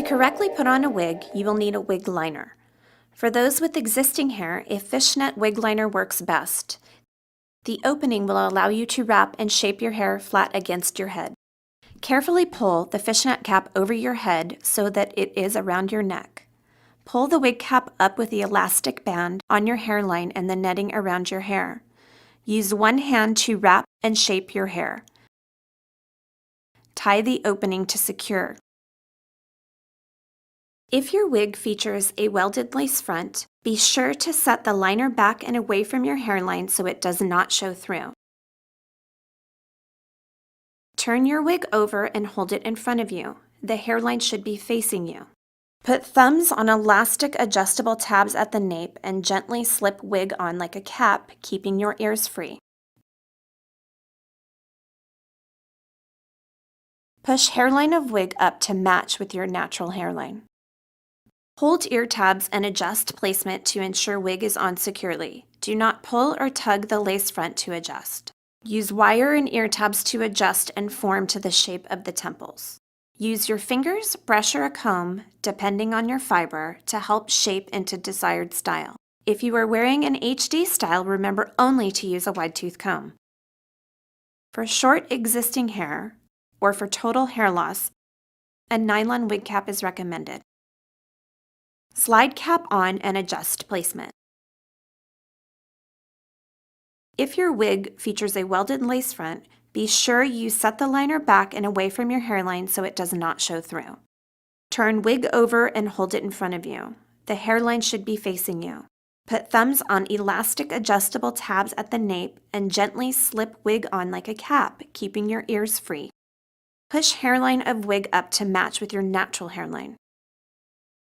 To correctly put on a wig, you will need a wig liner. For those with existing hair, a fishnet wig liner works best. The opening will allow you to wrap and shape your hair flat against your head. Carefully pull the fishnet cap over your head so that it is around your neck. Pull the wig cap up with the elastic band on your hairline and the netting around your hair. Use one hand to wrap and shape your hair. Tie the opening to secure. If your wig features a welded lace front, be sure to set the liner back and away from your hairline so it does not show through. Turn your wig over and hold it in front of you. The hairline should be facing you. Put thumbs on elastic adjustable tabs at the nape and gently slip wig on like a cap, keeping your ears free. Push hairline of wig up to match with your natural hairline. Hold ear tabs and adjust placement to ensure wig is on securely. Do not pull or tug the lace front to adjust. Use wire and ear tabs to adjust and form to the shape of the temples. Use your fingers, brush, or a comb, depending on your fiber, to help shape into desired style. If you are wearing an HD style, remember only to use a wide tooth comb. For short existing hair, or for total hair loss, a nylon wig cap is recommended. Slide cap on and adjust placement. If your wig features a welded lace front, be sure you set the liner back and away from your hairline so it does not show through. Turn wig over and hold it in front of you. The hairline should be facing you. Put thumbs on elastic adjustable tabs at the nape and gently slip wig on like a cap, keeping your ears free. Push hairline of wig up to match with your natural hairline.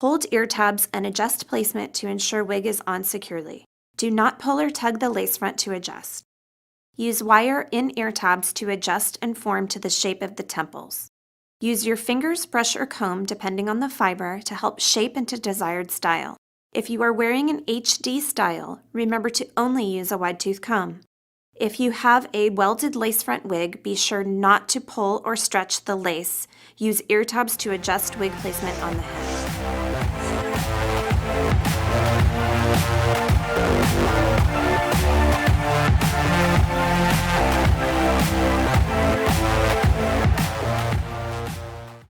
Hold ear tabs and adjust placement to ensure wig is on securely. Do not pull or tug the lace front to adjust. Use wire in ear tabs to adjust and form to the shape of the temples. Use your fingers, brush, or comb, depending on the fiber, to help shape into desired style. If you are wearing an HD style, remember to only use a wide tooth comb. If you have a welded lace front wig, be sure not to pull or stretch the lace. Use ear tabs to adjust wig placement on the head.